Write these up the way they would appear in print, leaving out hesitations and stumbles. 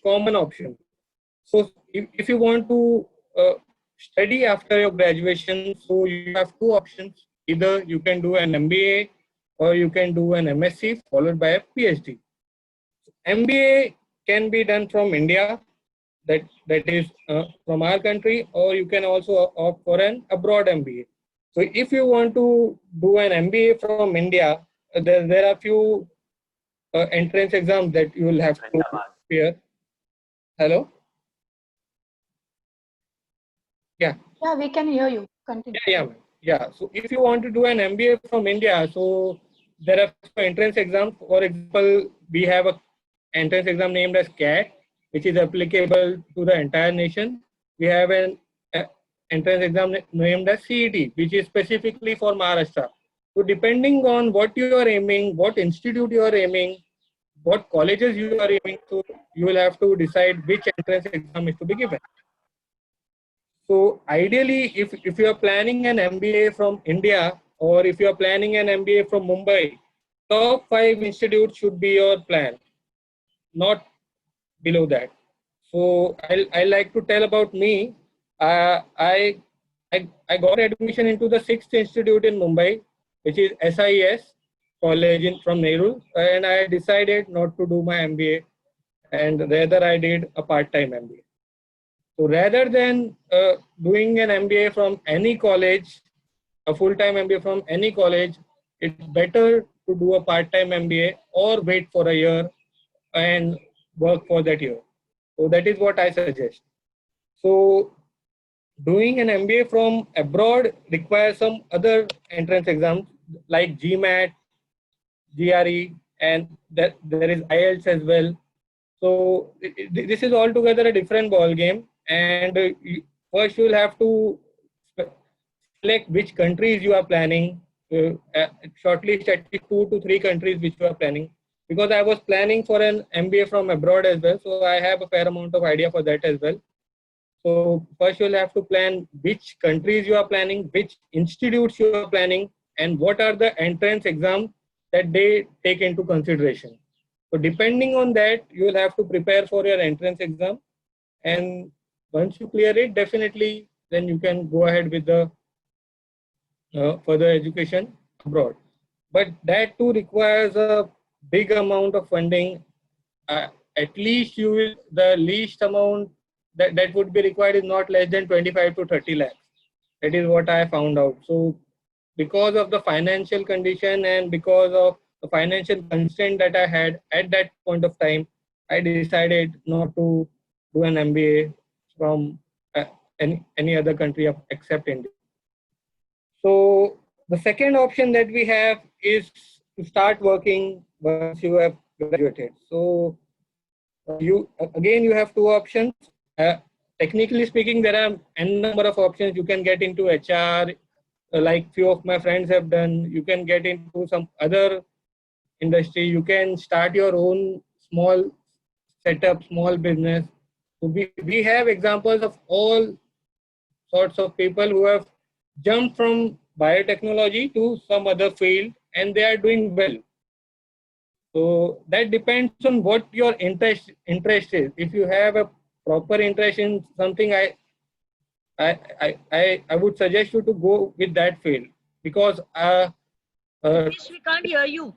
common option. So if you want to study after your graduation, so you have two options. Either you can do an MBA or you can do an MSc followed by a PhD. MBA can be done from India, that is from our country, or you can also opt for an abroad MBA. So if you want to do an MBA from India, there are few entrance exams that you will have to appear. Hello? Yeah. Yeah, we can hear you. Continue. Yeah. So if you want to do an MBA from India, so there are entrance exams. For example, we have a entrance exam named as CAT, which is applicable to the entire nation. We have an entrance exam named as CET, which is specifically for Maharashtra. So depending on what you are aiming, what institute you are aiming, what colleges you are aiming to, you will have to decide which entrance exam is to be given. So ideally, if you are planning an MBA from India, or if you are planning an MBA from Mumbai, top 5 institutes should be your plan, not below that. So I like to tell about me. I got admission into the 6th institute in Mumbai, which is SIS college from Nehru, and I decided not to do my MBA, and rather I did a part-time MBA. So rather than doing an MBA from any college, a full-time MBA from any college, it's better to do a part-time MBA or wait for a year and work for that year. So that is what I suggest. So doing an MBA from abroad requires some other entrance exams like GMAT, GRE, and there is IELTS as well. So this is altogether a different ball game, and first you will have to select which countries you are planning. Shortlist at least 2 to 3 countries which you are planning. Because I was planning for an MBA from abroad as well, so I have a fair amount of idea for that as well. So first you will have to plan which countries you are planning, which institutes you are planning, and what are the entrance exams that they take into consideration. So depending on that, you will have to prepare for your entrance exam, and once you clear it, definitely then you can go ahead with the further education abroad. But that too requires a big amount of funding. At least the least amount that would be required is not less than 25 to 30 lakhs. That is what I found out. So because of the financial condition and because of the financial constraint that I had at that point of time, I decided not to do an MBA from any other country except India. So the second option that we have is to start working once you have graduated. So you have two options. Technically speaking, there are n number of options. You can get into HR, like few of my friends have done. You can get into some other industry. You can start your own small setup, small business. So we have examples of all sorts of people who have jumped from biotechnology to some other field, and they are doing well. So that depends on what your interest is. If you have a proper interest in something, I would suggest you to go with that field, because we can't hear you.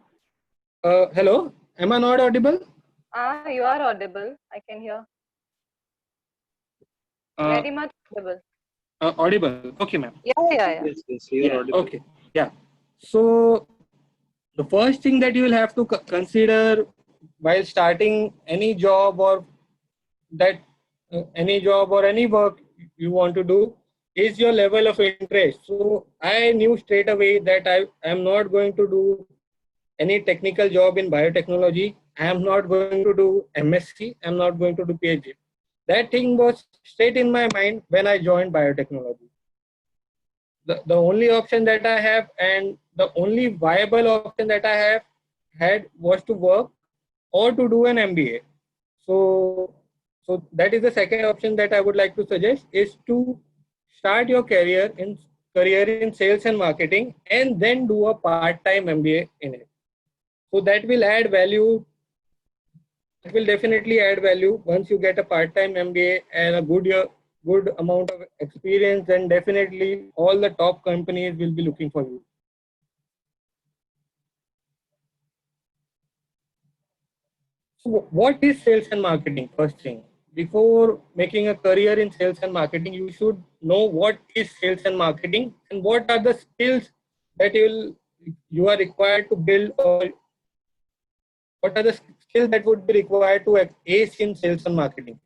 Hello, am I not audible? You are audible. I can hear. Very much audible. Audible. Okay, ma'am. Yeah. Yes, you are audible. Okay. Yeah. So the first thing that you will have to consider while starting any job or any work you want to do is your level of interest. So I knew straight away that I am not going to do any technical job in biotechnology. I am not going to do MSc. I am not going to do PhD. That thing was straight in my mind when I joined biotechnology. The only option that I have and the only viable option that I had was to work or to do an MBA. So that is the second option that I would like to suggest, is to start your career in sales and marketing and then do a part-time MBA in it. So that will add value it will definitely add value. Once you get a part-time MBA and a good amount of experience, then definitely all the top companies will be looking for you. So what is sales and marketing? First thing, before making a career in sales and marketing, you should know what is sales and marketing and what are the skills that you are required to build, or what are the skills that would be required to ace in sales and marketing.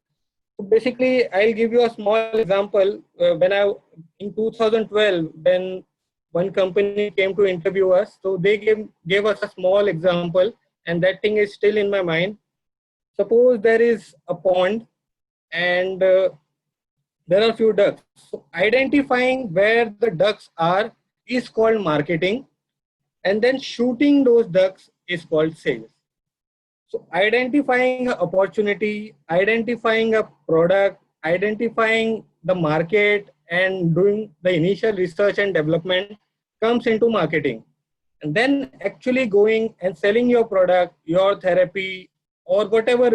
So basically, I'll give you a small example. In 2012, when one company came to interview us, so they gave us a small example, and that thing is still in my mind. Suppose there is a pond, and there are few ducks. So identifying where the ducks are is called marketing, and then shooting those ducks is called sales. So identifying an opportunity, identifying a product, identifying the market, and doing the initial research and development comes into marketing. And then actually going and selling your product, your therapy, or whatever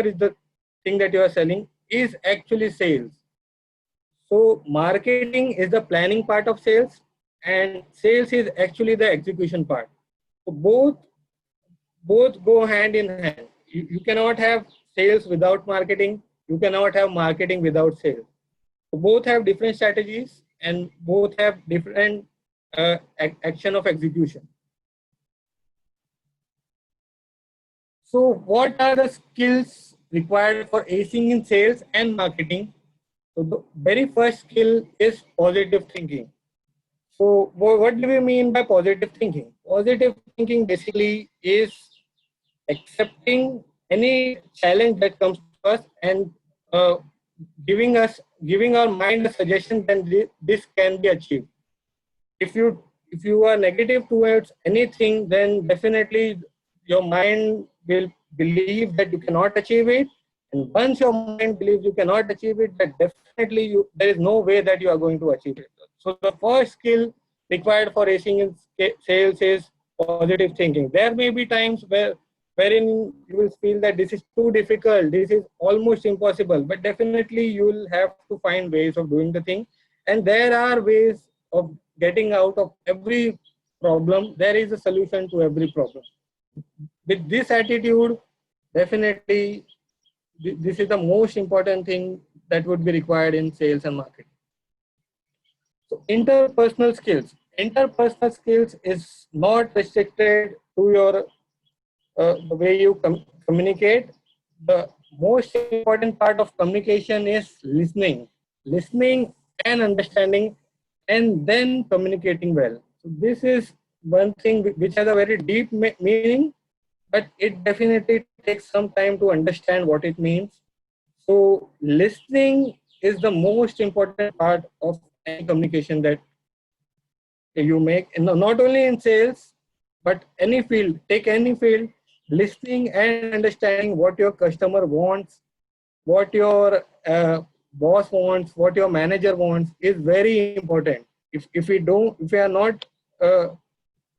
is the thing that you are selling is actually sales. So marketing is the planning part of sales, and sales is actually the execution part. So both go hand in hand. You cannot have sales without marketing. You cannot have marketing without sales. So both have different strategies and both have different action of execution. So what are the skills required for acing in sales and marketing? So the very first skill is positive thinking. So what do we mean by positive thinking? Positive thinking basically is accepting any challenge that comes to us and uh, giving our mind a suggestion that this can be achieved. If you are negative towards anything, then definitely your mind will believe that you cannot achieve it. And once your mind believes you cannot achieve it, that definitely there is no way that you are going to achieve it. So the first skill required for acing in sales is positive thinking. There may be times wherein you will feel that this is too difficult, this is almost impossible, but definitely you will have to find ways of doing the thing. And there are ways of getting out of every problem. There is a solution to every problem. With this attitude, definitely this is the most important thing that would be required in sales and marketing. So interpersonal skills. Interpersonal skills is not restricted to your the way you communicate. The most important part of communication is listening and understanding, and then communicating well. So this is one thing which has a very deep meaning, but it definitely takes some time to understand what it means. So listening is the most important part of any communication that you make, and not only in sales, but any field. Take any field, listening and understanding what your customer wants, what your boss wants, what your manager wants is very important. If we are not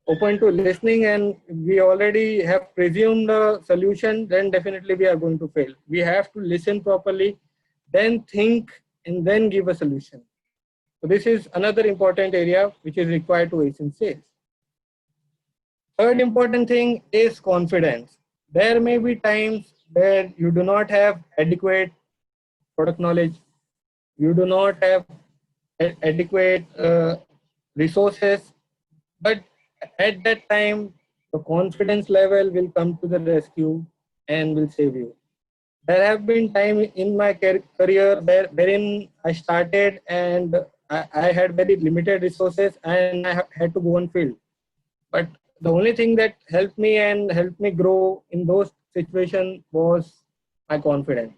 open to listening and we already have presumed a solution, then definitely we are going to fail. We have to listen properly, then think, and then give a solution. So this is another important area which is required to ace in sales. Third important thing is confidence. There may be times where you do not have adequate product knowledge, you do not have adequate resources, but at that time, the confidence level will come to the rescue and will save you. There have been times in my career wherein I started and I had very limited resources and I had to go on field. But the only thing that helped me and helped me grow in those situations was my confidence.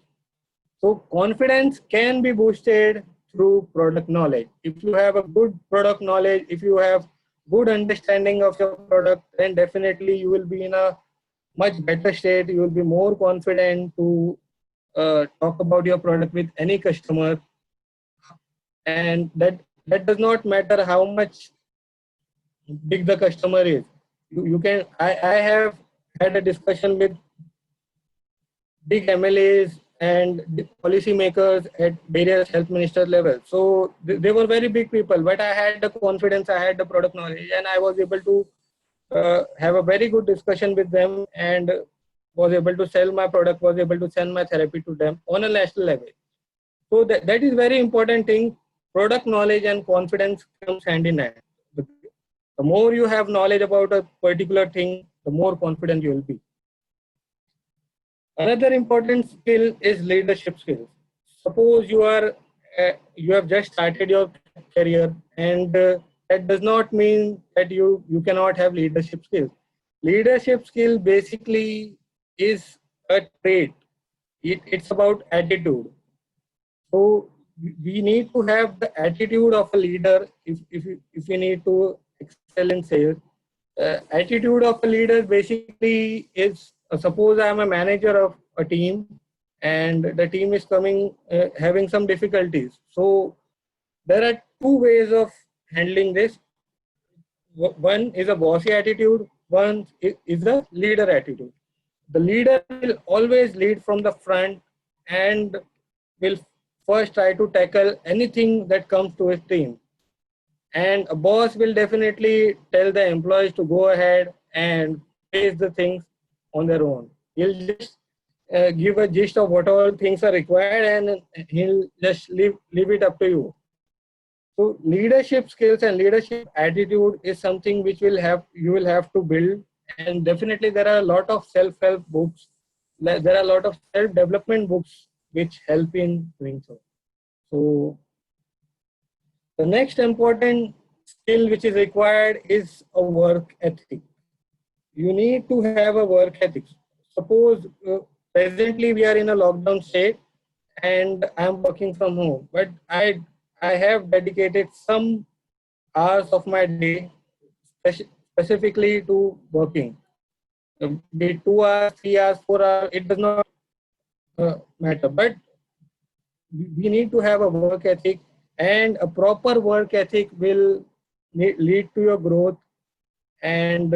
So confidence can be boosted through product knowledge. If you have a good product knowledge, if you have good understanding of your product, then definitely you will be in a much better state. You will be more confident to talk about your product with any customer, and that does not matter how much big the customer is. You can I have had a discussion with big MLAs and the policymakers at various health minister levels. So they were very big people, but I had the confidence, I had the product knowledge, and I was able to have a very good discussion with them and was able to sell my product, was able to sell my therapy to them on a national level. So that is very important thing. Product knowledge and confidence comes hand in hand. The more you have knowledge about a particular thing, the more confident you will be. Another important skill is leadership skills. Suppose you have just started your career, and that does not mean that you cannot have leadership skills. Leadership skill basically is a trait. It's about attitude. So we need to have the attitude of a leader if we need to excel in sales. Attitude of a leader basically is suppose I am a manager of a team and the team is having some difficulties. So there are two ways of handling this. One is a bossy attitude, one is a leader attitude. The leader will always lead from the front and will first try to tackle anything that comes to his team. And a boss will definitely tell the employees to go ahead and face the things on their own. He'll just give a gist of whatever things are required and he'll just leave it up to you. So leadership skills and leadership attitude is something which you will have to build. And definitely there are a lot of self-help books. There are a lot of self-development books which help in doing so. So the next important skill which is required is a work ethic. You need to have a work ethic. Suppose presently we are in a lockdown state and I'm working from home, but I have dedicated some hours of my day specifically to working. Be it 2 hours, 3 hours, 4 hours, it does not matter. But we need to have a work ethic, and a proper work ethic will lead to your growth, and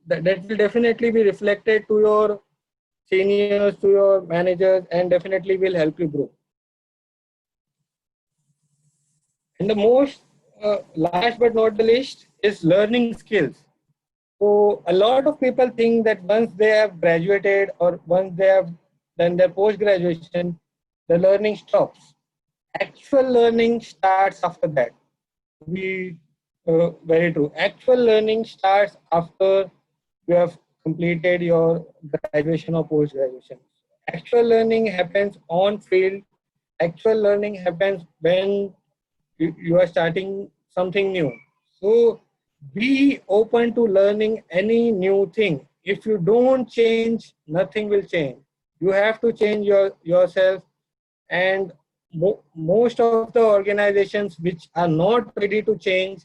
that will definitely be reflected to your seniors, to your managers, and definitely will help you grow. And the most last but not the least is learning skills. So a lot of people think that once they have graduated or once they have done their post-graduation, the learning stops. Actual learning starts after that. Very true. Actual learning starts after you have completed your graduation or post-graduation. Actual learning happens on field. Actual learning happens when you are starting something new. So be open to learning any new thing. If you don't change, nothing will change. You have to change yourself, and most of the organizations which are not ready to change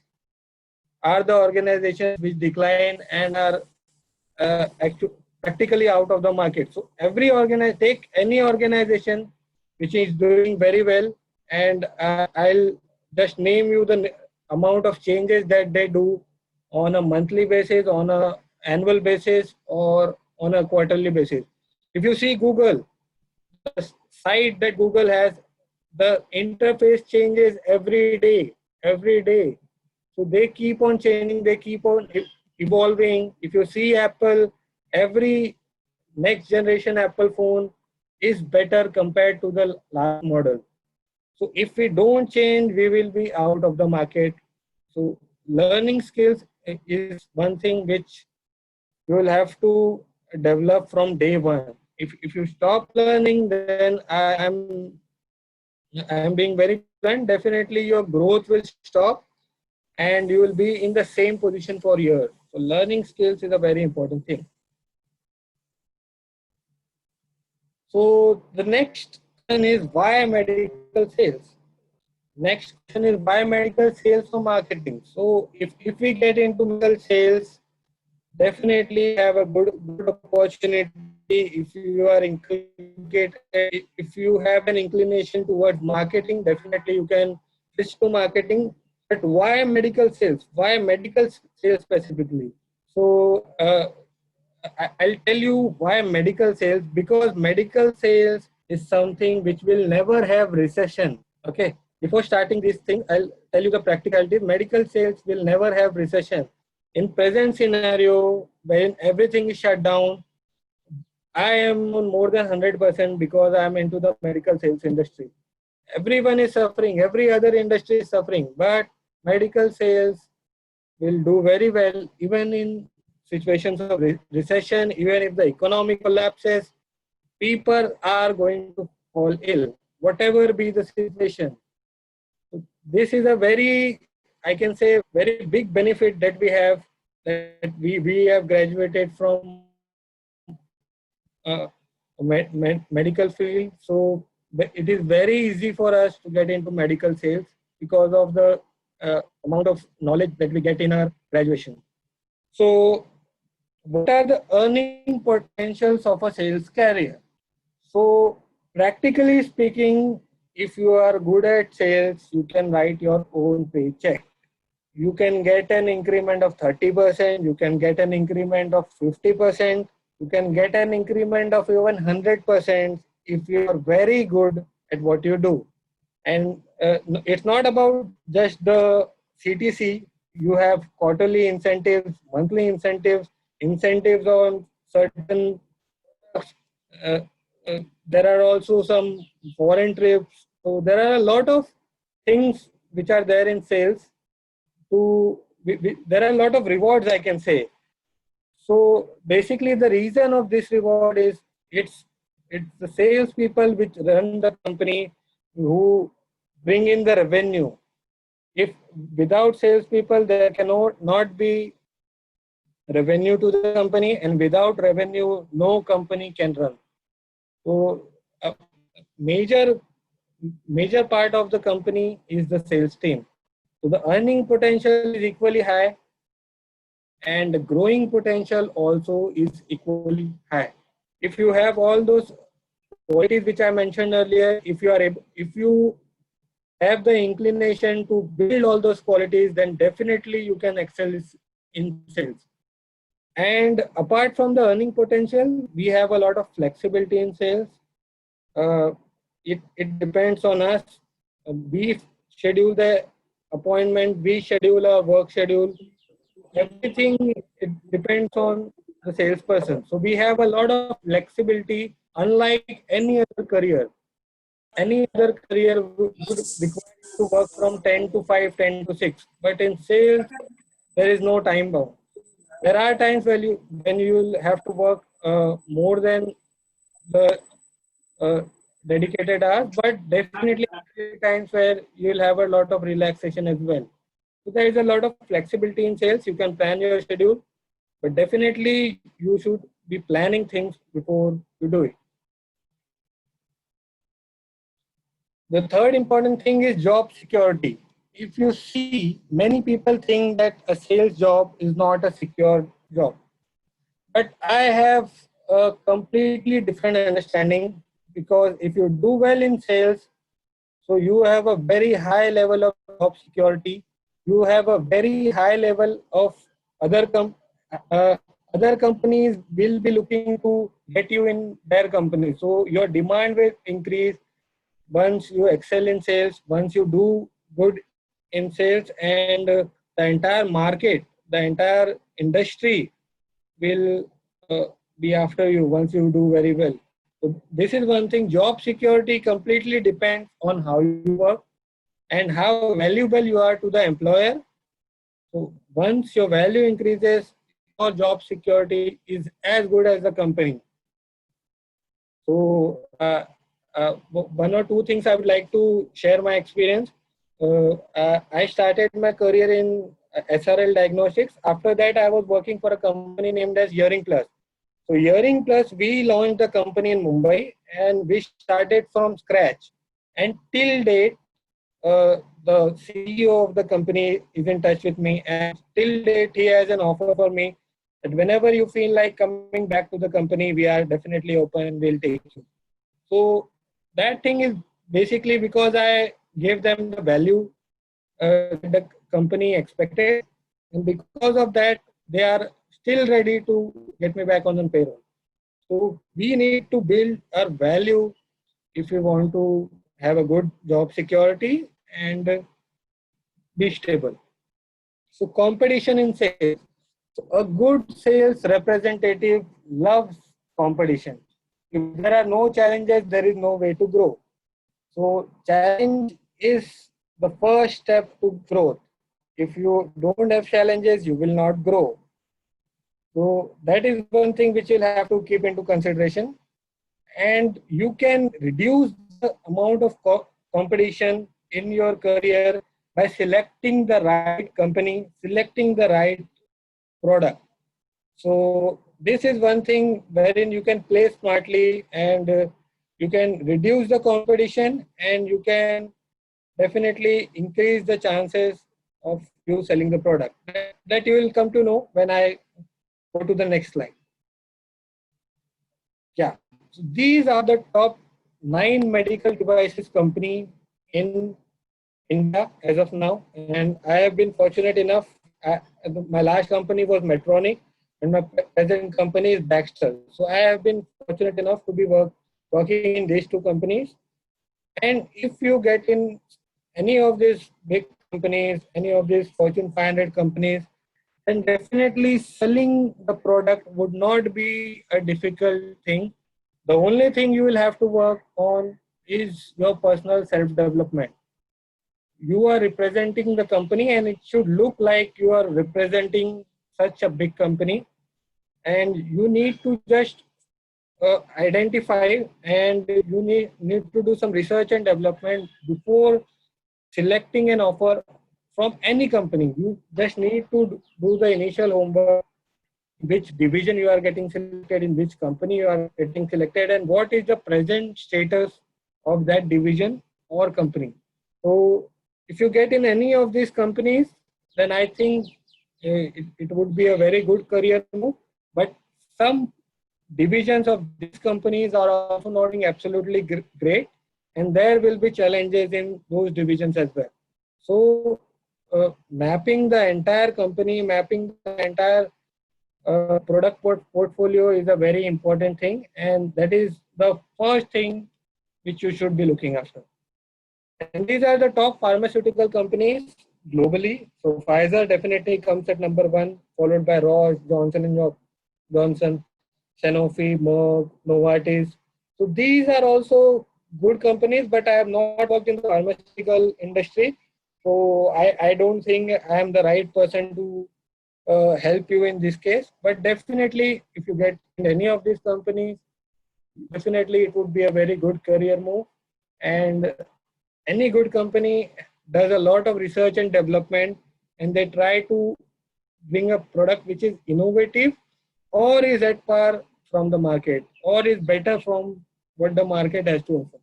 are the organizations which decline and are practically out of the market. So take any organization which is doing very well, and I'll just name you the amount of changes that they do on a monthly basis, on a annual basis, or on a quarterly basis. If you see Google, the site that Google has, the interface changes every day. So they keep on changing, they keep on evolving. If you see Apple, every next generation Apple phone is better compared to the last model. So if we don't change, we will be out of the market. So learning skills is one thing which you will have to develop from day one. If you stop learning, then I am being very blunt, definitely your growth will stop and you will be in the same position for years. So learning skills is a very important thing. So the next question is why medical sales? Next question is why medical sales or marketing? So if we get into medical sales, definitely have a good opportunity if you are if you have an inclination towards marketing, definitely you can switch to marketing. But why medical sales? Why medical sales specifically? So I'll tell you why medical sales, because medical sales is something which will never have recession. Okay. Before starting this thing, I'll tell you the practicality. Medical sales will never have recession. In present scenario, when everything is shut down, I am on more than 100% because I am into the medical sales industry. Everyone is suffering. Every other industry is suffering, but medical sales will do very well even in situations of recession. Even if the economy collapses, people are going to fall ill, whatever be the situation. So this is a very, I can say, very big benefit that we have, that we have graduated from medical field. So it is very easy for us to get into medical sales because of the amount of knowledge that we get in our graduation. So what are the earning potentials of a sales career? So practically speaking, if you are good at sales, you can write your own paycheck. You can get an increment of 30%, you can get an increment of 50%, you can get an increment of even 100% if you are very good at what you do. And it's not about just the CTC. You have quarterly incentives, monthly incentives, incentives on certain uh, there are also some foreign trips. So there are a lot of things which are there in sales. There are a lot of rewards, I can say. So basically, the reason of this reward is it's the salespeople which run the company who bring in the revenue. If without salespeople, there cannot not be revenue to the company, and without revenue, no company can run. So a major part of the company is the sales team. So the earning potential is equally high, and the growing potential also is equally high. If you have all those qualities which I mentioned earlier, if you have the inclination to build all those qualities, then definitely you can excel in sales. And apart from the earning potential, we have a lot of flexibility in sales. It depends on us. We schedule the appointment, we schedule a work schedule. Everything, it depends on the salesperson. So we have a lot of flexibility, unlike any other career. Any other career would require to work from 10 to 5, 10 to 6. But in sales, there is no time bound. There are times when you will have to work more than the dedicated hours, but definitely times where you will have a lot of relaxation as well. So there is a lot of flexibility in sales. You can plan your schedule, but definitely you should be planning things before you do it. The third important thing is job security. If you see, many people think that a sales job is not a secure job. But I have a completely different understanding, because if you do well in sales, so you have a very high level of job security. You have a very high level of other uh, other companies will be looking to get you in their company. So your demand will increase once you excel in sales, once you do good in sales, and the entire market, the entire industry will be after you once you do very well. So this is one thing. Job security completely depends on how you work and how valuable you are to the employer. So once your value increases, your job security is as good as the company. So one or two things I would like to share my experience. I started my career in SRL Diagnostics. After that, I was working for a company named as Hearing Plus. So Hearing Plus, we launched the company in Mumbai, and we started from scratch. And till date, the CEO of the company is in touch with me, and till date he has an offer for me that whenever you feel like coming back to the company, we are definitely open and we'll take you. So that thing is basically because I gave them the value the company expected, and because of that, they are still ready to get me back on the payroll. So we need to build our value if we want to have a good job security and be stable. So competition in sales. So a good sales representative loves competition. If there are no challenges, there is no way to grow. So challenge is the first step to growth. If you don't have challenges, you will not grow. So that is one thing which you'll have to keep into consideration. And you can reduce the amount of competition in your career by selecting the right company, selecting the right product. So this is one thing wherein you can play smartly and you can reduce the competition and you can definitely increase the chances of you selling the product. That you will come to know when I go to the next slide. Yeah, so these are the top 9 medical devices company in India as of now, and I have been fortunate enough. My last company was Medtronic, and my present company is Baxter. So I have been fortunate enough to be working in these two companies. And if you get in any of these big companies, any of these Fortune 500 companies, then definitely selling the product would not be a difficult thing. The only thing you will have to work on is your personal self-development. You are representing the company and it should look like you are representing such a big company, and you need to just identify and you need to do some research and development before selecting an offer from any company. You just need to do the initial homework, which division you are getting selected, in which company you are getting selected, and what is the present status of that division or company. So if you get in any of these companies, then I think it would be a very good career move. But some divisions of these companies are also not doing absolutely great, and there will be challenges in those divisions as well. So mapping the entire company, mapping the entire product portfolio is a very important thing, and that is the first thing which you should be looking after. And these are the top pharmaceutical companies globally. So Pfizer definitely comes at number 1, followed by Roche, Johnson & Johnson, Sanofi, Merck, Novartis. So these are also good companies, but I have not worked in the pharmaceutical industry. So I don't think I am the right person to help you in this case. But definitely, if you get in any of these companies, definitely it would be a very good career move. And any good company does a lot of research and development, and they try to bring a product which is innovative or is at par from the market or is better from what the market has to offer.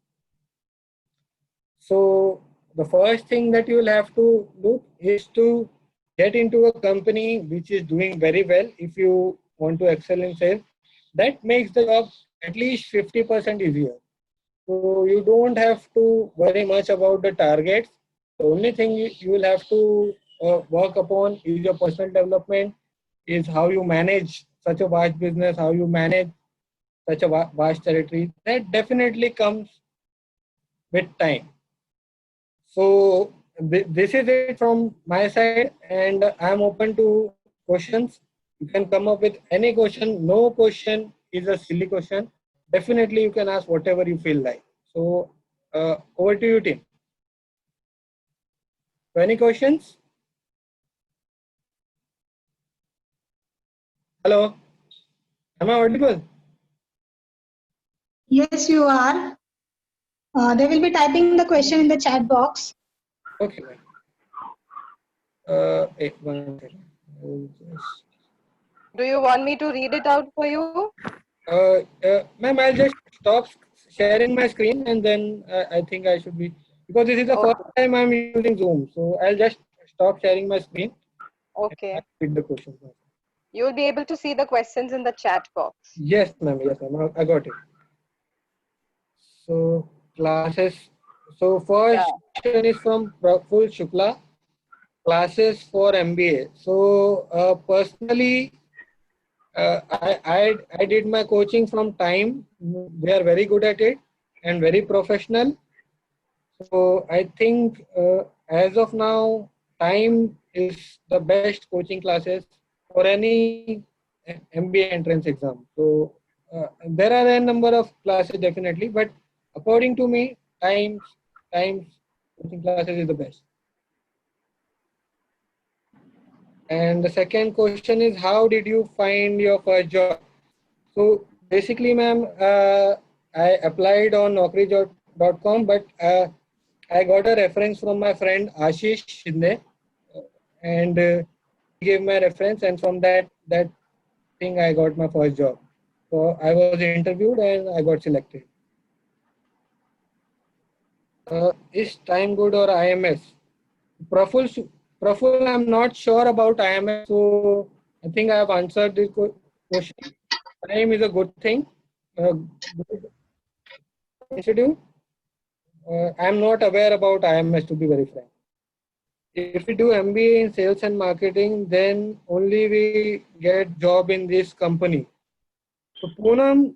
So the first thing that you will have to do is to get into a company which is doing very well. If you want to excel in sales, that makes the job at least 50% easier. So you don't have to worry much about the targets. The only thing you will have to work upon is your personal development, is how you manage such a vast business, how you manage such a vast territory. That definitely comes with time. So this is it from my side, and I'm open to questions. You can come up with any question. No question is a silly question. Definitely you can ask whatever you feel like. So over to you, team. So any questions? Hello, am I audible? Yes, you are. They will be typing the question in the chat box. Okay. One second. Do you want me to read it out for you? Ma'am, I'll just stop sharing my screen and then I think I should be, because this is the first time I'm using Zoom. So I'll just stop sharing my screen. Okay. Read the questions. You will be able to see the questions in the chat box. Yes, ma'am. Yes, ma'am. I got it. So classes. So first question is from Praful Shukla. Classes for MBA. So personally, I did my coaching from Time. They are very good at it and very professional. So I think as of now, Time is the best coaching classes for any MBA entrance exam. So there are a number of classes definitely, but according to me, Times coaching classes is the best. And the second question is, how did you find your first job? So basically, ma'am, I applied on Naukri.com, but I got a reference from my friend Ashish Shinde, and he gave my reference, and from that thing, I got my first job. So I was interviewed and I got selected. Is Time Good or IMS? Praful, I'm not sure about IMS, so I think I have answered this question. Time is a good thing. Good institute. I'm not aware about IMS, to be very frank. If we do MBA in sales and marketing, then only we get job in this company. So Poonam,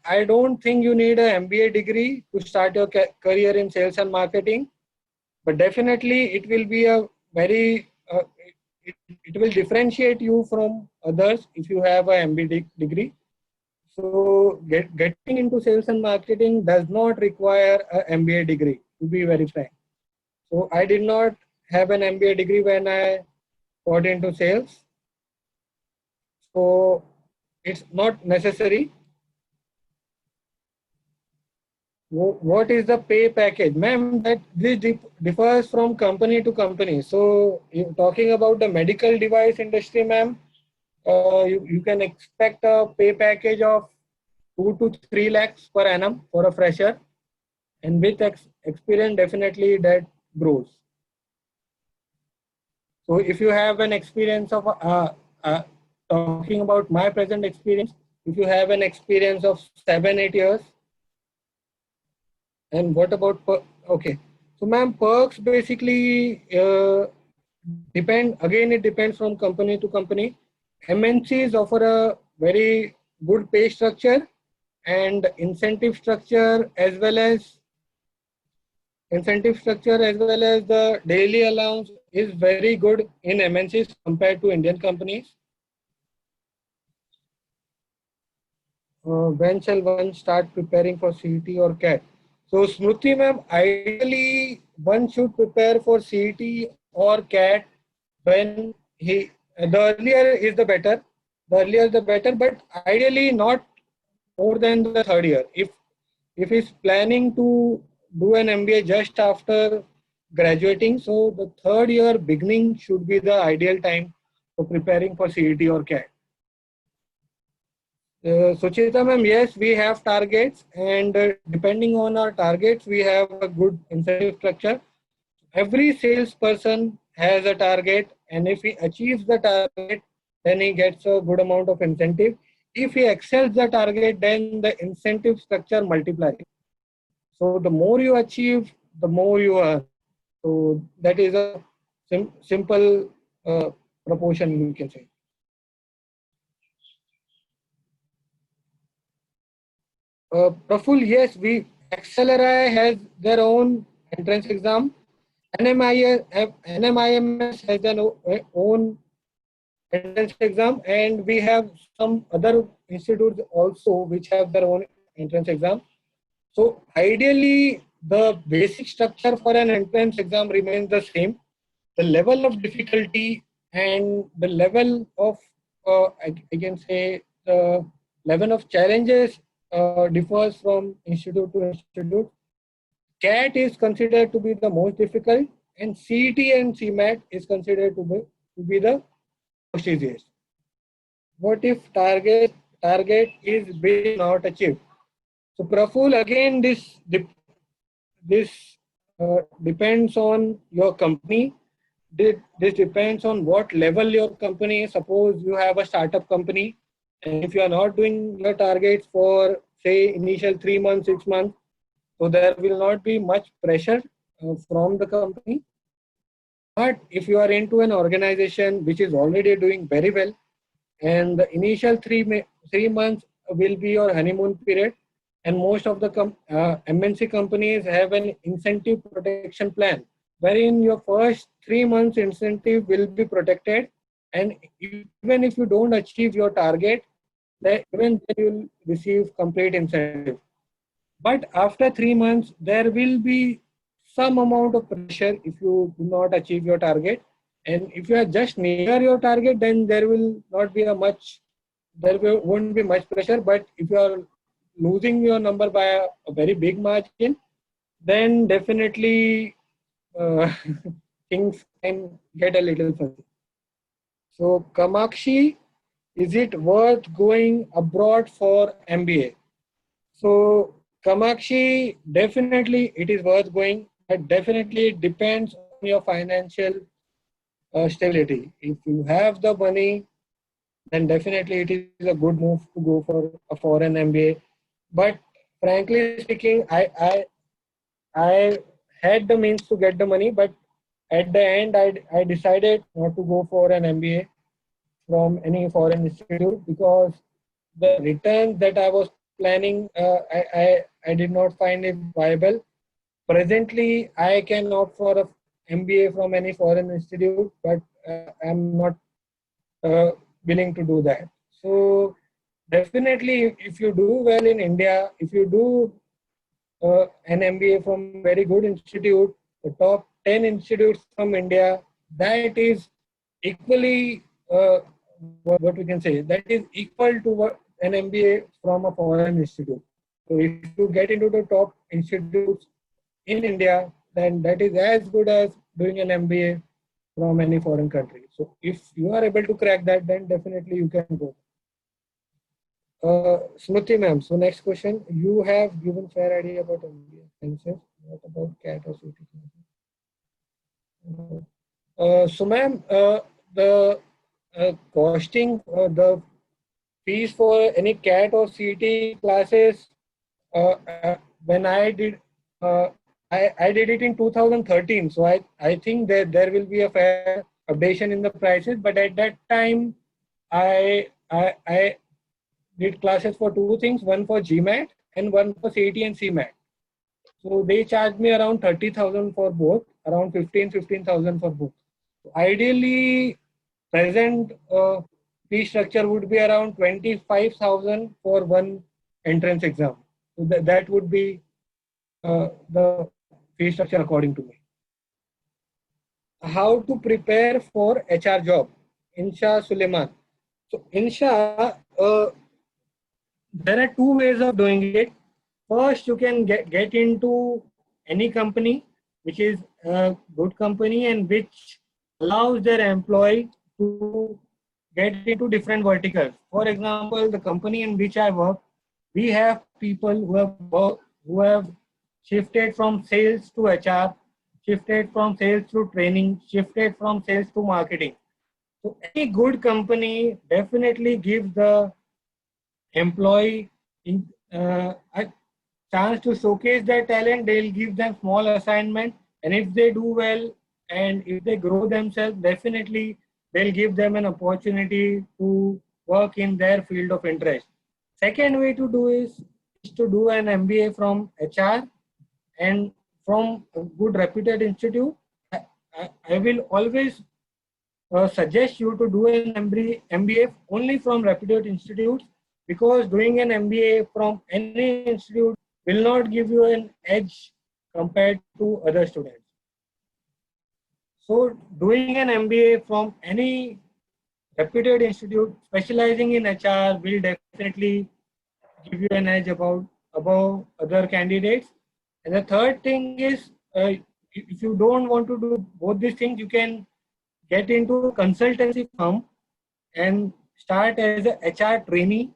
I don't think you need an MBA degree to start your career in sales and marketing, but definitely it will be a very, it will differentiate you from others if you have an MBA degree. So getting into sales and marketing does not require an MBA degree, to be very frank. So I did not have an MBA degree when I got into sales. So it's not necessary. What is the pay package? Ma'am, that this differs from company to company. So talking about the medical device industry, ma'am, you can expect a pay package of 2 to 3 lakhs per annum for a fresher, and with experience definitely that grows. So if you have an experience of talking about my present experience, if you have an experience of 7-8 years, and what about okay? So ma'am, perks basically depend, again it depends from company to company. MNCs offer a very good pay structure and incentive structure, as well as the daily allowance is very good in MNCs compared to Indian companies. When shall one start preparing for CET or CAT? So Smruti ma'am, ideally one should prepare for CET or CAT when the earlier is the better. The earlier the better, but ideally not more than the third year. If he's planning to do an MBA just after graduating, so the third year beginning should be the ideal time for preparing for CET or CAT. Suchita ma'am, yes, we have targets, and depending on our targets, we have a good incentive structure. Every salesperson has a target, and if he achieves the target, then he gets a good amount of incentive. If he excels the target, then the incentive structure multiplies. So the more you achieve, the more you earn. So that is a simple proportion, you can say. Praful, yes, Acceleri has their own entrance exam. NMIMS has their own entrance exam, and we have some other institutes also which have their own entrance exam. So ideally, the basic structure for an entrance exam remains the same. The level of difficulty and the level of, I can say, the level of challenges differs from institute to institute. CAT is considered to be the most difficult, and CET and CMAT is considered to be the most easiest. What if target is being not achieved? So Praful, again, this depends on your company. This depends on what level your company is. Suppose you have a startup company, and if you are not doing your targets for, say, initial 3 months, 6 months, so there will not be much pressure from the company. But if you are into an organization which is already doing very well, and the initial 3 months will be your honeymoon period. And most of the MNC companies have an incentive protection plan, wherein your first 3 months incentive will be protected, and even if you don't achieve your target, even then you'll receive complete incentive. But after 3 months, there will be some amount of pressure if you do not achieve your target. And if you are just near your target, then there will not be won't be much pressure. But if you are losing your number by a very big margin, then definitely uh, things can get a little fuzzy. So, Kamakshi, is it worth going abroad for MBA? So, Kamakshi, definitely it is worth going, but definitely it depends on your financial stability. If you have the money, then definitely it is a good move to go for a foreign MBA. But frankly speaking, I had the means to get the money, but at the end, I decided not to go for an MBA from any foreign institute because the returns that I was planning, I did not find it viable. Presently, I can opt for a MBA from any foreign institute, but I'm not uh, willing to do that. So definitely, if you do well in India, if you do an MBA from very good institute, the top 10 institutes from India, that is equally what we can say, that is equal to what an MBA from a foreign institute. So if you get into the top institutes in India, then that is as good as doing an MBA from any foreign country. So if you are able to crack that, then definitely you can go. Smriti ma'am, so next question. You have given fair idea about MBA expenses. What about CAT or CT? So ma'am, the costing, the fees for any CAT or CT classes, when I did, I did it in 2013. So I think that there will be a fair updation in the prices. But at that time, I did classes for two things, one for GMAT and one for CAT and CMAT. So they charged me around 30,000 for both, around 15,000 for both. Ideally, present fee structure would be around 25,000 for one entrance exam. So that would be the fee structure according to me. How to prepare for HR job? Insha Suleiman. So Insha, there are two ways of doing it. First, you can get into any company which is a good company and which allows their employee to get into different verticals. For example, the company in which I work, we have people who have shifted from sales to HR, shifted from sales to training, shifted from sales to marketing. So any good company definitely gives the employee a chance to showcase their talent. They'll give them small assignment, and if they do well and if they grow themselves, definitely they'll give them an opportunity to work in their field of interest. Second way to do is to do an MBA from HR and from a good reputed institute. I will always suggest you to do an MBA only from reputed institutes, because doing an MBA from any institute will not give you an edge compared to other students. So doing an MBA from any reputed institute specializing in HR will definitely give you an edge above other candidates. And the third thing is, if you don't want to do both these things, you can get into a consultancy firm and start as a HR trainee,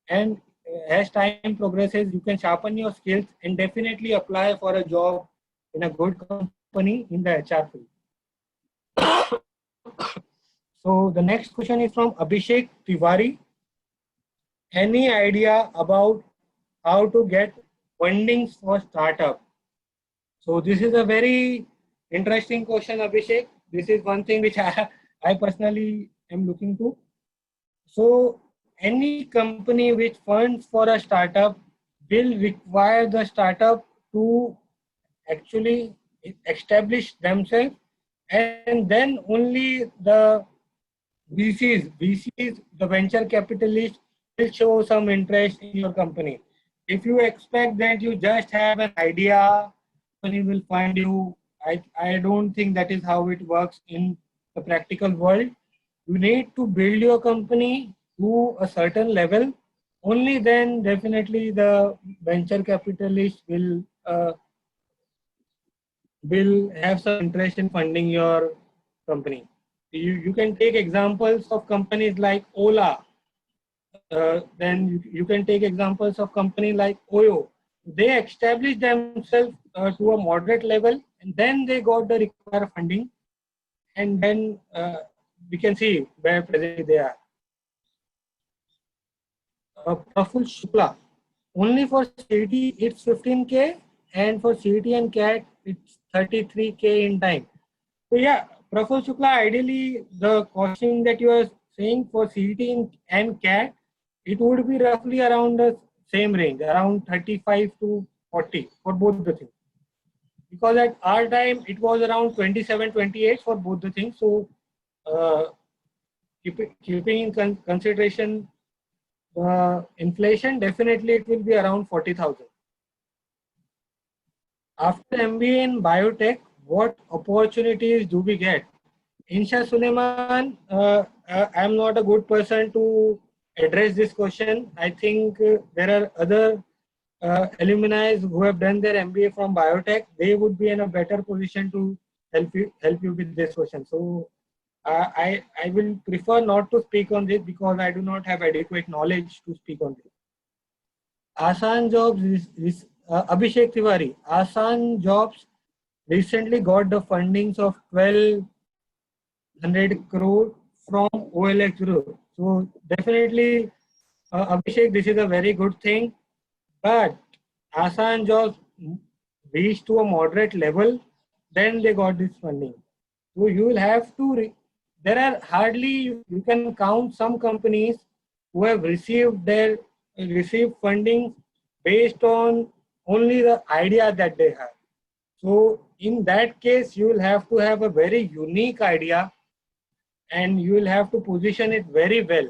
and as time progresses you can sharpen your skills and definitely apply for a job in a good company in the HR field. So the next question is from Abhishek Tiwari. Any idea about how to get funding for startup? So this is a very interesting question, Abhishek. This is one thing which I personally am looking to. So any company which funds for a startup will require the startup to actually establish themselves, and then only the VCs, the venture capitalists will show some interest in your company. If you expect that you just have an idea, company will fund you. I don't think that is how it works in the practical world. You need to build your company to a certain level. Only then definitely the venture capitalists will have some interest in funding your company. You can take examples of companies like Ola. Then you can take examples of company like Oyo. They established themselves to a moderate level, and then they got the required funding, and then we can see where presently they are. Praful Shukla, only for CT it's 15K, and for CT and CAT it's 33K in time. So yeah, Praful Shukla, ideally the costing that you are saying for CT and CAT, it would be roughly around the same range, around 35 to 40 for both the things. Because at our time it was around 27, 28 for both the things. So uh, keeping in consideration inflation, definitely it will be around 40,000. After MBA in biotech, what opportunities do we get? Insha Suleiman, I'm not a good person to address this question. I think there are other alumni who have done their MBA from biotech. They would be in a better position to help you with this question. So I will prefer not to speak on this because I do not have adequate knowledge to speak on this. Asan Jobs, Abhishek Tiwari, Asan Jobs recently got the fundings of 1,200 crore from OLX Group. So definitely, Abhishek, this is a very good thing. But Asan Jobs reached to a moderate level, then they got this funding. So you will have to. There are hardly you can count some companies who have received funding based on only the idea that they have. So in that case, you will have to have a very unique idea, and you will have to position it very well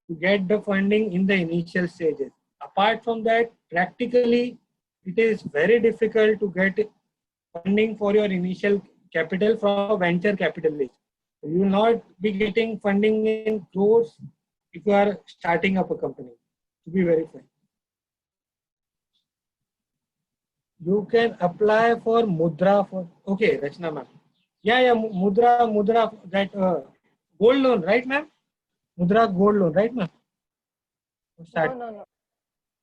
to get the funding in the initial stages. Apart from that, practically, it is very difficult to get funding for your initial capital from a venture capitalist. You will not be getting funding in crores if you are starting up a company, to be very frank. You can apply for Mudra for, okay, Rachna ma'am. Yeah, Mudra, that gold loan, right ma'am? Mudra gold loan, right ma'am? Start. No.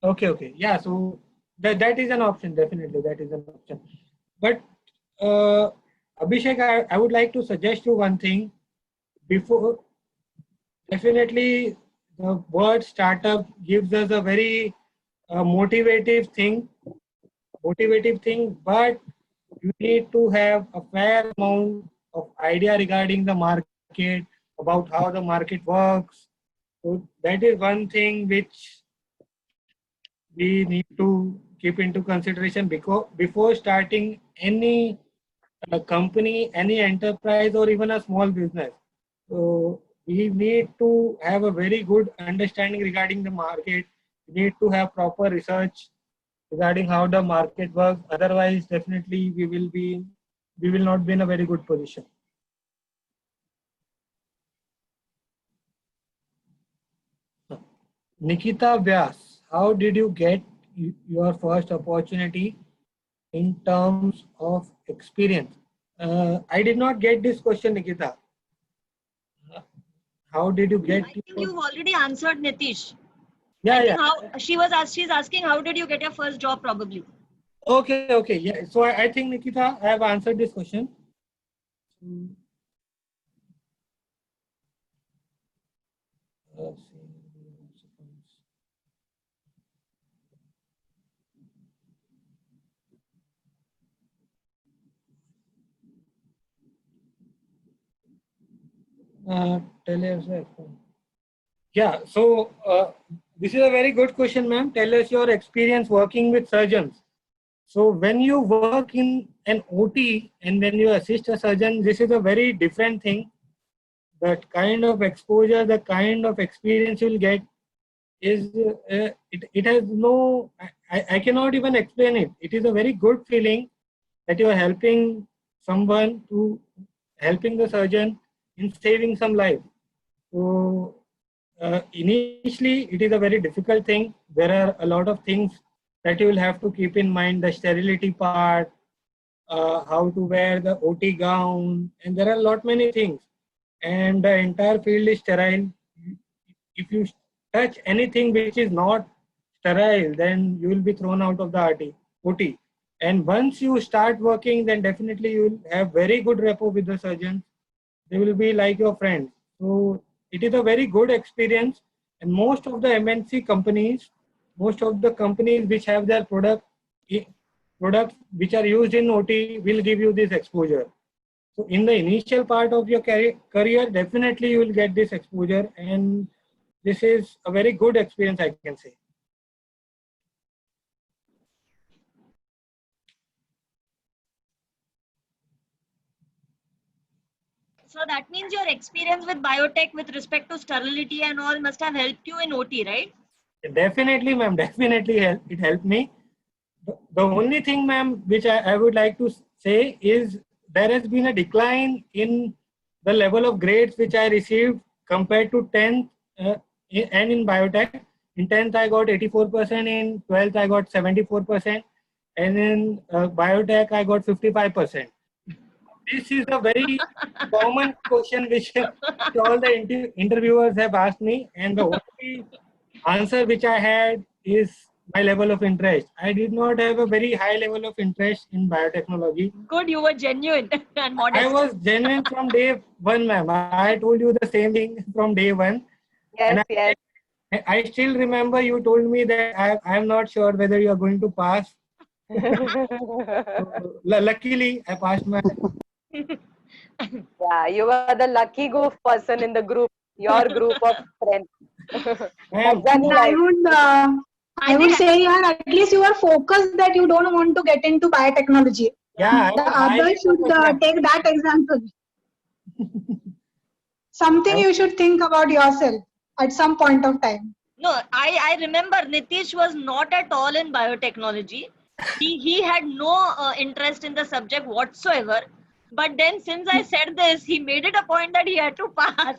Okay. Yeah, so that is an option, definitely. That is an option. But uh, Abhishek, I would like to suggest you one thing. Before, definitely, the word startup gives us a very motivative thing, but you need to have a fair amount of idea regarding the market, about how the market works. So that is one thing which we need to keep into consideration because before starting any company, any enterprise, or even a small business. So we need to have a very good understanding regarding the market. We need to have proper research regarding how the market works. Otherwise, definitely we will not be in a very good position. Nikita Vyas, how did you get your first opportunity in terms of experience? I did not get this question, Nikita. How did you get? I think you've already answered, Nitish. Yeah, I yeah. think she's asking how did you get your first job probably. Okay. Yeah. So I think Nikita, I have answered this question. Let's see. Tell yourself. Yeah, so this is a very good question, ma'am. Tell us your experience working with surgeons. So when you work in an OT and when you assist a surgeon, this is a very different thing. That kind of exposure, the kind of experience you'll get is, it has no, I cannot even explain it. It is a very good feeling that you are helping someone to helping the surgeon in saving some life. So initially, it is a very difficult thing. There are a lot of things that you will have to keep in mind: the sterility part, how to wear the OT gown, and there are a lot many things. And the entire field is sterile. If you touch anything which is not sterile, then you will be thrown out of the OT. And once you start working, then definitely you will have very good rapport with the surgeons. They will be like your friends. So it is a very good experience. And most of the MNC companies, most of the companies which have their products which are used in OT will give you this exposure. So in the initial part of your career, definitely you will get this exposure, and this is a very good experience, I can say. So that means your experience with biotech with respect to sterility and all must have helped you in OT, right? Definitely, ma'am. Definitely, it helped me. The only thing, ma'am, which I would like to say is there has been a decline in the level of grades which I received compared to 10th and in biotech. In 10th, I got 84%. In 12th, I got 74%. And in biotech, I got 55%. This is a very common question which all the interviewers have asked me, and the only answer which I had is my level of interest. I did not have a very high level of interest in biotechnology. Good, you were genuine and I modest. was genuine from day one, ma'am. I told you the same thing from day one. Yes, yes. I still remember you told me that I am not sure whether you are going to pass. So, luckily, I passed my. Yeah, you were the lucky goof person in the group, your group of friends. Ma'am, That's I would say, yeah, at least you are focused that you don't want to get into biotechnology. yeah, I The was highly others should focused, ma'am. take that example. Something you should think about yourself at some point of time. No, I remember Nitish was not at all in biotechnology. He had no interest in the subject whatsoever. But then since I said this, he made it a point that he had to pass.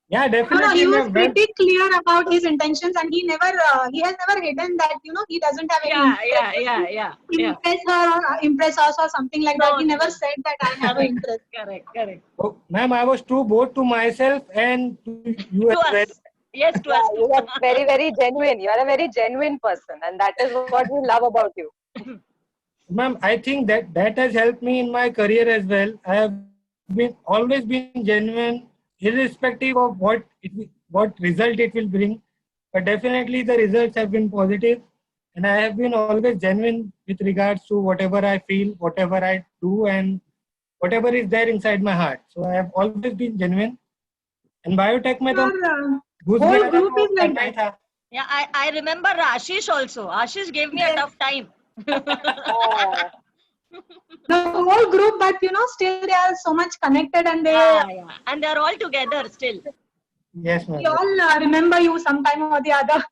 Yeah, No, definitely, he was ma'am. pretty clear about his intentions, and he has never hidden that he doesn't have any interest to impress her or impress us or something like that. He never said that I have an interest. Correct. Oh, ma'am, I was true both to myself and to you To as well. us. Yes, to us. you are very, very genuine. You are a very genuine person, and that is what we love about you. Ma'am, I think that has helped me in my career as well. I have always been genuine, irrespective of what result it will bring. But definitely the results have been positive, and I have been always genuine with regards to whatever I feel, whatever I do, and whatever is there inside my heart. So I have always been genuine. And biotech में तो Your घुस whole गया था group तो is like करना ही that. था. Yeah, I remember Ashish also. Ashish gave me a tough time. The whole group, but still they are so much connected, and Yeah. And they're all together still. Yes, ma'am. we all remember you sometime or the other.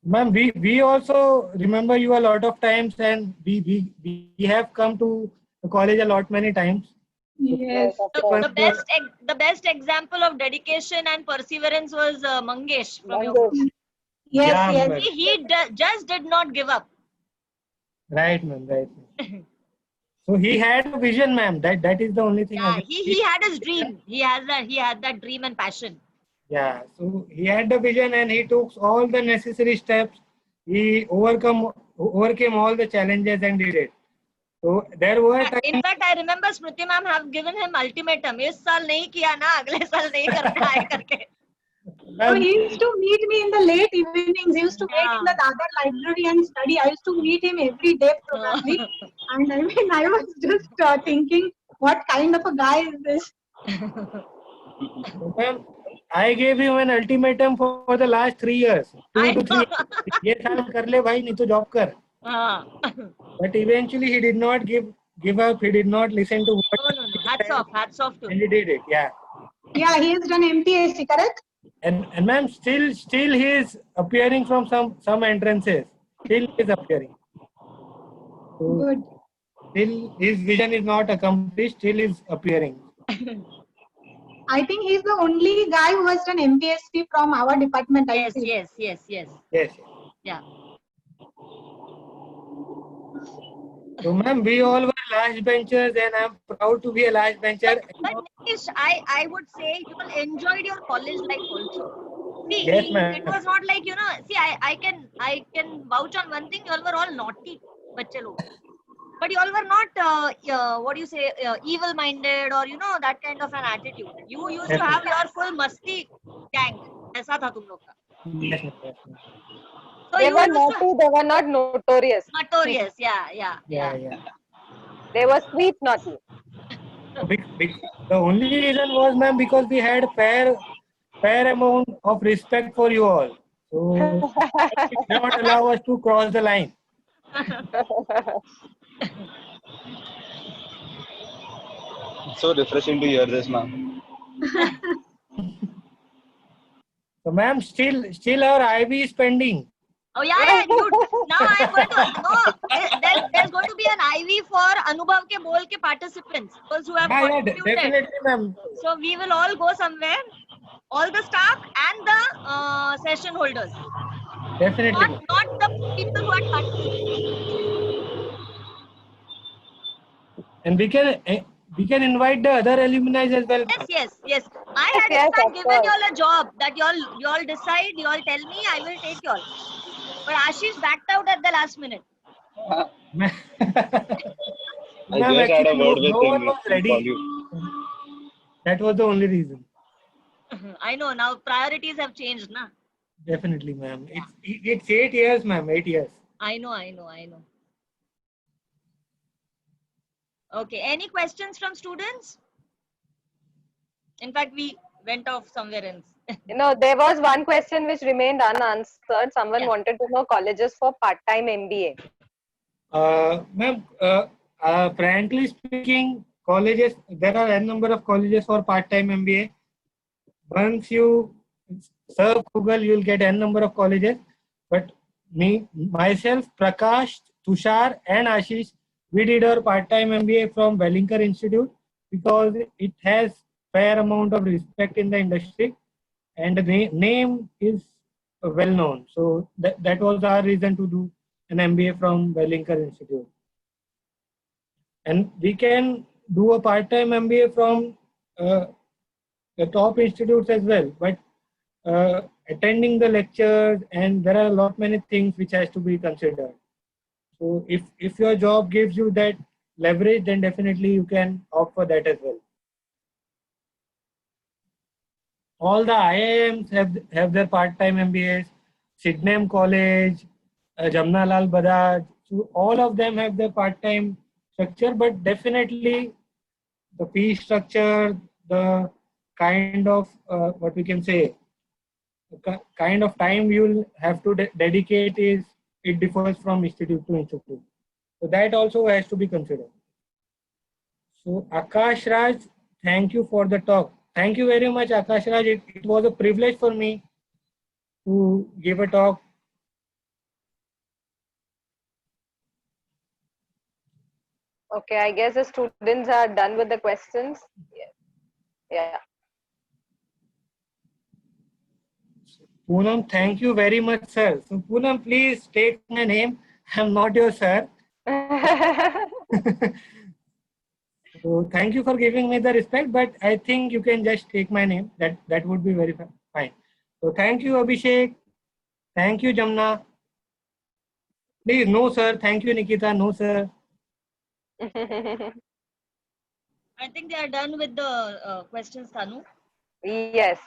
Ma'am, we also remember you a lot of times, and we have come to the college a lot many times. Yes. The best example of dedication and perseverance was Mangesh from your group. Yes, Yeah, yes. ma'am. He just did not give up. Right, ma'am. Right. Ma'am. So he had a vision, ma'am. That is the only thing. Yeah, he had his dream. He had that dream and passion. Yeah. So he had the vision, and he took all the necessary steps. He overcame all the challenges and did it. So there were In times. fact, I remember Smriti ma'am have given him ultimatum. इस साल नहीं किया ना, अगले साल नहीं करना है करके. So he used to meet me in the late evenings. He used to wait in the Dadar library and study. I used to meet him every day probably. And I mean, I was just thinking, what kind of a guy is this? Ma'am, I gave him an ultimatum for the last 3 years. 2 to 3 years. ये साल कर ले भाई, नहीं तो job कर. But eventually he did not give up. He did not listen to what. No. Hats off to And him. he did it. Yeah. Yeah, he has done MPSC, correct? And ma'am, still he is appearing from some entrances. Still he is appearing. So, Good. still his vision is not accomplished. Still is appearing. I think he's the only guy who has done MPSC from our department. I think. Yes. Yes. Yeah. So ma'am, we all were last benchers, and I'm proud to be a last bencher. But Nitish, I would say you all enjoyed your college life also. See, Yes, ma'am. it was not like, see, I can vouch on one thing, you all were all naughty, bacche log. But you all were not, what do you say, evil-minded or, that kind of an attitude. You used to have your full masti gang. Aisa tha tum log ka. Yes, ma'am. So They you were used to- naughty, they were not notorious. Notorious, yeah. Yeah. They were sweet naughty. The only reason was, ma'am, because we had fair amount of respect for you all. So it did not allow us to cross the line. So refreshing to hear this, ma'am. So ma'am, still our IB is pending. Oh yeah, dude. Now I'm going to there's going to be an IV for Anubhav ke Bol ke participants, those who have Yeah, contributed. definitely, ma'am. So we will all go somewhere, all the staff and the session holders, Definitely. not the people who are participating. And we can invite the other alumni as well. Yes. I had Yes, in fact of given course. you all a job that you all decide, you all tell me, I will take you all. But Ashish backed out at the last minute. Ma'am, I just had a actually, word with no one him. was He'll ready. call you. That was the only reason. I know now priorities have changed, na. Definitely, ma'am. It's 8 years, ma'am. 8 years. I know. Okay, any questions from students? In fact, we went off somewhere else. There was one question which remained unanswered. Someone Yeah. wanted to know colleges for part-time MBA. Ma'am, frankly speaking, colleges, there are a number of colleges for part-time MBA. Once you search Google, you'll get n number of colleges. But myself, Prakash, Tushar, and Ashish, we did our part-time MBA from Wellinger Institute because it has fair amount of respect in the industry, and the name is well known. So that was our reason to do an MBA from Wellinger Institute. And we can do a part-time MBA from the top institutes as well, but attending the lectures, and there are a lot many things which has to be considered. So if your job gives you that leverage, then definitely you can opt for that as well. All the IIMs have their part-time MBAs. Sydenham College, Jamnalal Bajaj, so all of them have their part-time structure, but definitely the fee structure, the kind of what we can say, the kind of time you'll have to dedicate it differs from institute to institute. So that also has to be considered. So Akash Raj, thank you for the talk. Thank you very much, Akash Raj. It was a privilege for me to give a talk. Okay, I guess the students are done with the questions. Yeah. Poonam, thank you very much, sir. So Poonam, please take my name. I'm not your sir. So thank you for giving me the respect, but I think you can just take my name. That would be very fine. So thank you, Abhishek. Thank you, Jamna. Please, no, sir. Thank you, Nikita. No, sir. I think they are done with the questions, Tanu. Yes.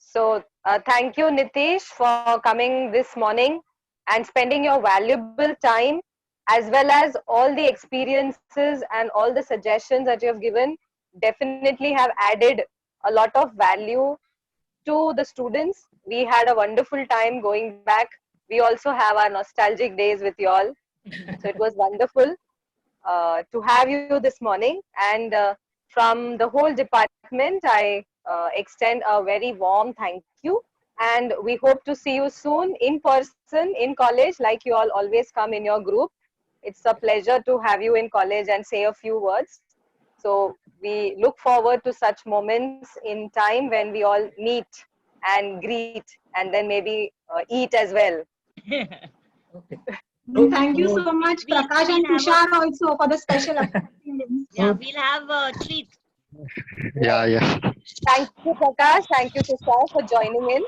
So thank you, Nitish, for coming this morning and spending your valuable time, as well as all the experiences and all the suggestions that you have given. Definitely have added a lot of value to the students. We had a wonderful time going back. We also have our nostalgic days with you all. So it was wonderful to have you this morning. And from the whole department, I extend a very warm thank you. And we hope to see you soon in person in college, like you all always come in your group. It's a pleasure to have you in college and say a few words. So we look forward to such moments in time when we all meet and greet and then maybe eat as well. Okay. Thank you so much, Prakash and Tushar also for the special appearance. Yeah, we'll have treats. Yeah. Thank you, Prakash. Thank you, Tushar, for joining in.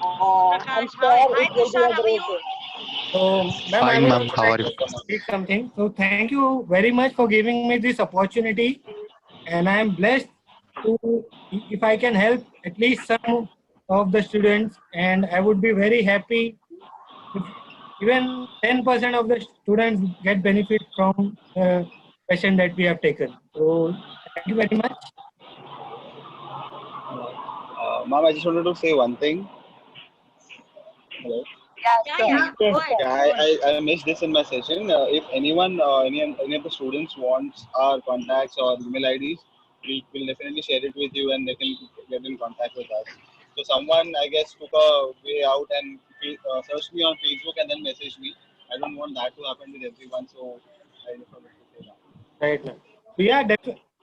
I'm Prakash, sure hi it will be Tushar, a how are great you? day. So, ma'am, I Fine, would ma'am. also How like are you? to speak something. So, thank you very much for giving me this opportunity, and I am blessed to, if I can help at least some of the students, and I would be very happy if even 10% of the students get benefit from the session that we have taken. So, thank you very much. Ma'am, I just wanted to say one thing. Hello. Yeah, sure. Yeah. Go ahead. Yeah, I missed this in my session. If anyone, any of the students wants our contacts or email IDs, we will definitely share it with you and they can get in contact with us. So someone, I guess, took a way out and searched me on Facebook and then messaged me. I don't want that to happen with everyone, so I just wanted to say that. Right, ma'am. So, yeah,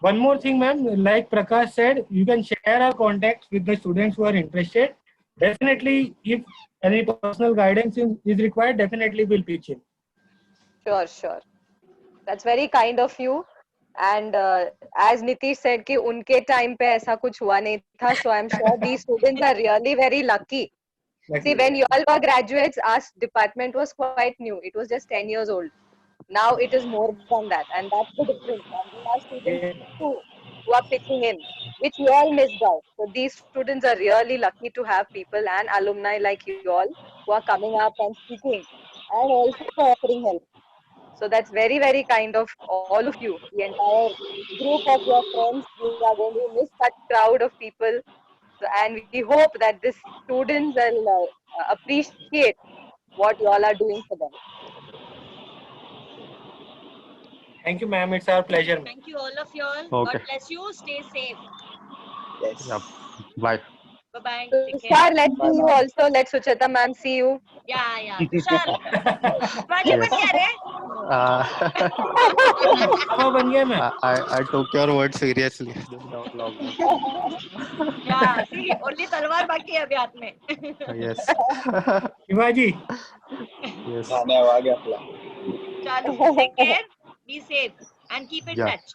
one more thing, ma'am. Like Prakash said, you can share our contacts with the students who are interested. Definitely, if any personal guidance is required, definitely we'll pitch in. Sure. That's very kind of you. And as Nitish said कि उनके time पे ऐसा कुछ हुआ नहीं था, so I'm sure these students are really very lucky. See, when you all were graduates, our department was quite new. It was just 10 years old. Now it is more than that, and that's the difference. And we have students who are pitching in, which you all missed out. So these students are really lucky to have people and alumni like you all who are coming up and speaking and also offering help. So that's very, very kind of all of you, the entire group of your friends. We are going to miss that crowd of people. So, and we hope that these students will appreciate what you all are doing for them. Thank you, ma'am. It's our pleasure, ma'am. Thank you, all of you all. Okay. God bless you. Stay safe. Yes. Yeah. Bye. Bye-bye. So, Take care. Tushar, let's see you also. Let Sucheta ma'am see you. Yeah. Tushar. Baji Yes. ban gaya re? How बन गया, ma'am? I took your word seriously. Yeah. See, only talwar baki hai abhi haath mein. Yes. Shivaji. Yes. खाने आ गया आपला. Chalu. Take care. Be safe and keep in Yeah. touch.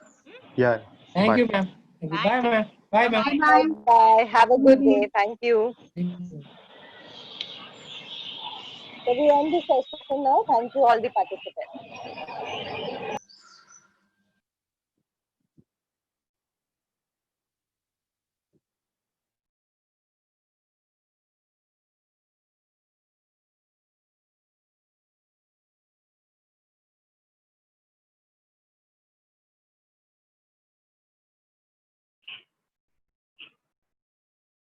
Yeah. Thank Bye. you, ma'am. Thank you. Bye, ma'am. Bye, ma'am. Bye. Bye. Have a good day. Thank you. Thank you. So we end the session now. Thank you all the participants.